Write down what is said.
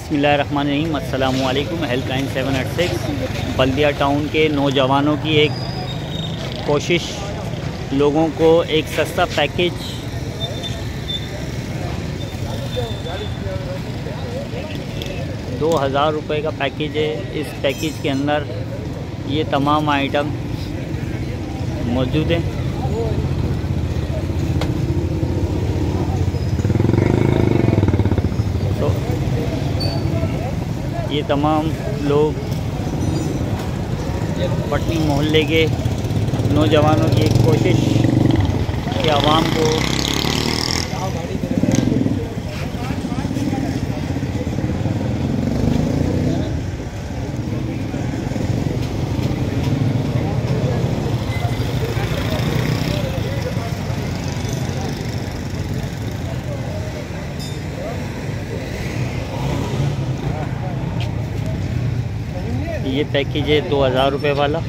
बिस्मिल्लाहिर्रहमानिर्रहीम। अस्सलामु अलैकुम। हेल्पलाइन 786 बलदीया टाउन के नौजवानों की एक कोशिश, लोगों को एक सस्ता पैकेज ₹2000 का पैकेज है। इस पैकेज के अंदर ये तमाम आइटम मौजूद हैं। तो ये तमाम लोग पट्टी मोहल्ले के नौजवानों की एक कोशिश कि आवाम को ये पैकेज है ₹2000 वाला।